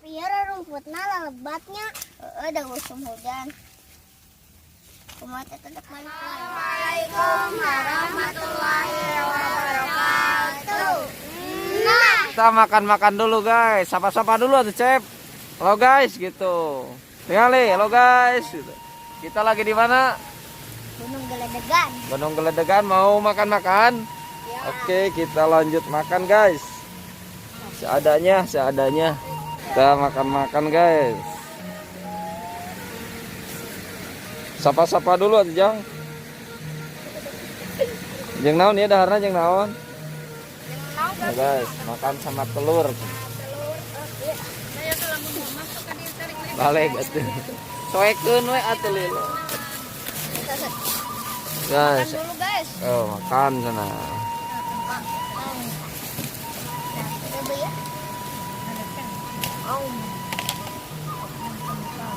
biar rumputnya lebatnya ada musim hujan. Kumaha tetep balik. Assalamualaikum warahmatullahi wabarakatuh. Nah, Kita makan-makan dulu guys. Sapa-sapa dulu atuh Cep. Halo guys gitu. Tinggali, halo guys gitu. Kita lagi di mana? Gunung Geledegan. Gunung Geledegan, mau makan-makan? Ya. Oke, kita lanjut makan guys. Seadanya. Kita makan-makan guys. Sapa-sapa dulu atuh Jang. Jeung naon ya daharna jeung naon? Nah, guys, makan sama telur. Balik atuh. Soekeun we atuh lila. Guys, Dulu guys. oh makan sana.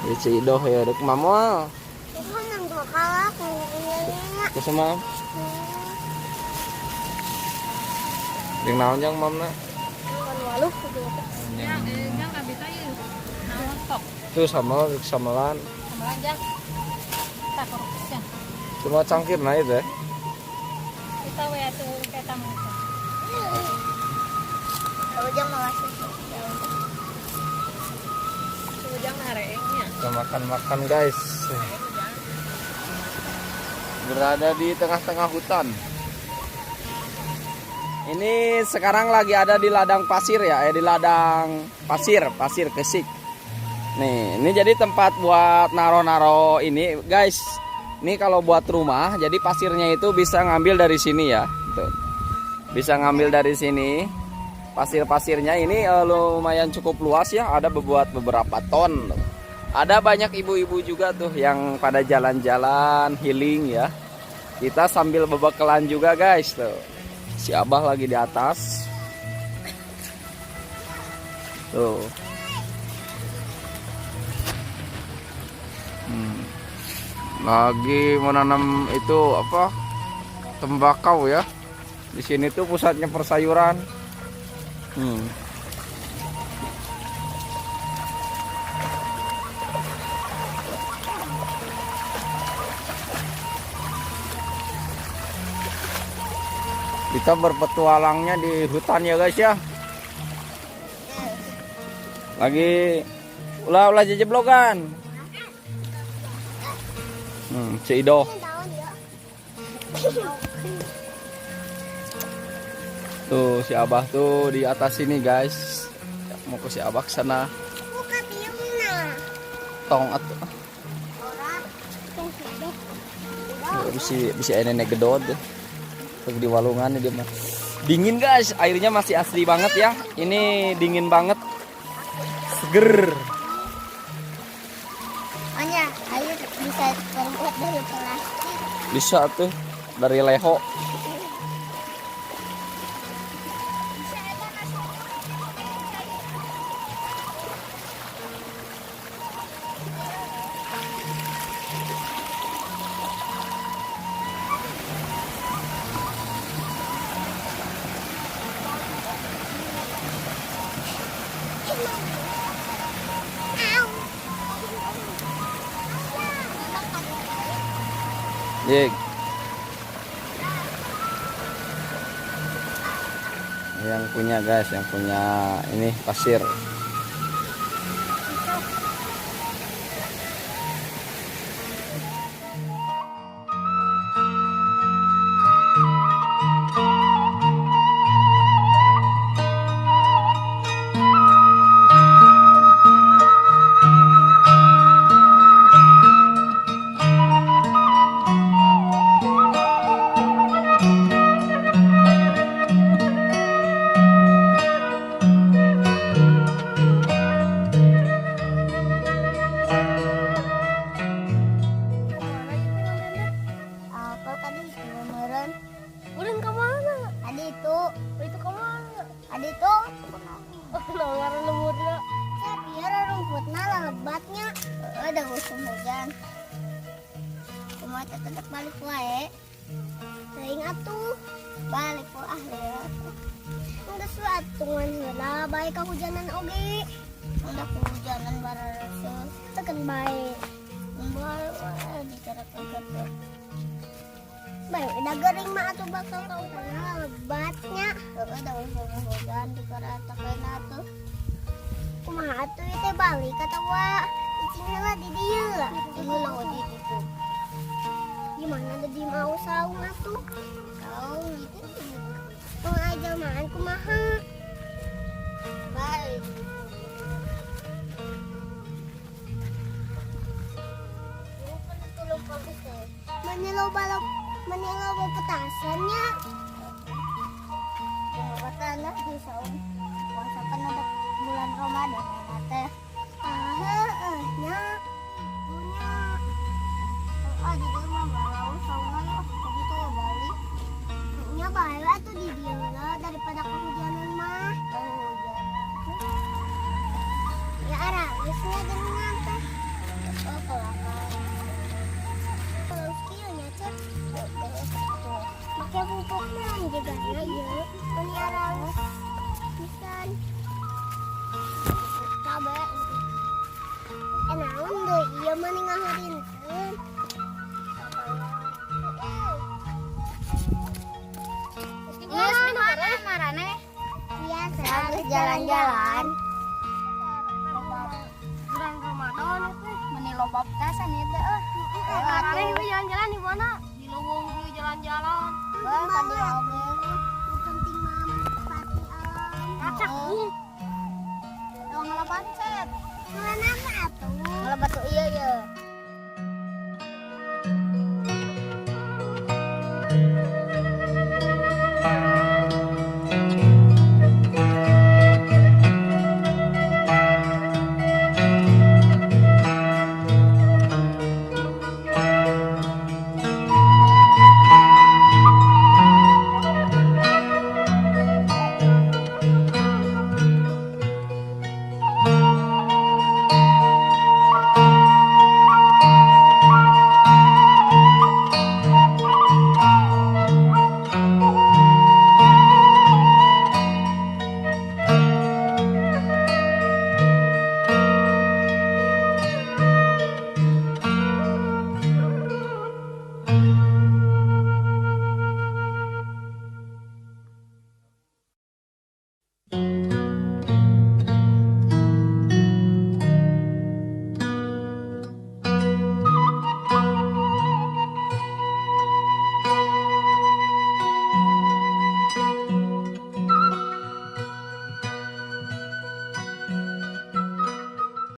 Ini si Idoh ya, dek mamual. Tuhan yang dua kalah punya. Terus mam. Jeung naon jang mamna? Waluh. Tuh samalan. Cuma cangkir na itu ya. Ujang makasih. Kita makan-makan guys. Berada di tengah-tengah hutan. Ini sekarang lagi ada di ladang pasir ya, di ladang pasir Kesik. Nih, ini jadi tempat buat naro-naro ini, guys. Ini kalau buat rumah, jadi pasirnya itu bisa ngambil dari sini ya. Tuh. Bisa ngambil dari sini. Pasir-pasirnya ini lumayan cukup luas ya, ada buat beberapa ton. Ada banyak ibu-ibu juga tuh yang pada jalan-jalan healing ya. Kita sambil bebekalan juga guys tuh. Si Abah lagi di atas. Tuh. Lagi menanam itu apa? Tembakau ya. Di sini tuh pusatnya persayuran. Kita berpetualangnya di hutan ya guys ya. Lagi ulah jejeblogan. Cido. Tuh si Abah tuh di atas sini guys. Mau ke si Abah ke sana. Buka tiungna. Tong atuh. Bisa nenek gedod. Tuh di walungan dia mah. Dingin guys, airnya masih asli banget ya. Ini dingin banget. Seger. Hanya air bisa terbuat dari plastik. Bisa tuh dari leho. Jik. Yang punya guys, yang punya ini pasir. Lebatnya ada musim hujan. Kumaha tetep balik wae. Teuing atuh balik wae. Geus atuh ngan heula bae kahujanan oge. Udah kehujanan bareng tekan baik. Baik dicarakan baik udah gering mah atuh bakal kau lebatnya. Udah hujan dikaratakeun atuh. Kumaha atuh teh balik kata wa cicing lah di dieu lah. Geuleuh di ditu. Gimana ada di mau saung atuh? Kau itu mau aja makan kumaha? Baik. Menilo petasannya. Petasannya di saung. Puasa penutup bulan Ramadan teh. Nya punya. Di dia mah balau saungnya begitu balik. Nya bae atuh di dia lah daripada kehujanan mah. Ya arah, geusnya dengan teh. Oh, kelakar. Kalau skillnya cek pakai pupuknya juga ya pelihara pisan cabe enaun deh iya mah ngaharinkeun marane biasa habis jalan-jalan bulan Ramadan itu menilo baptasan itu marane jalan-jalan di mana di Luwung dulu jalan-jalan kan di oge penting mah menikmati alam acak bung tong ngalapan set mana mah atuh ngalapan tuh iya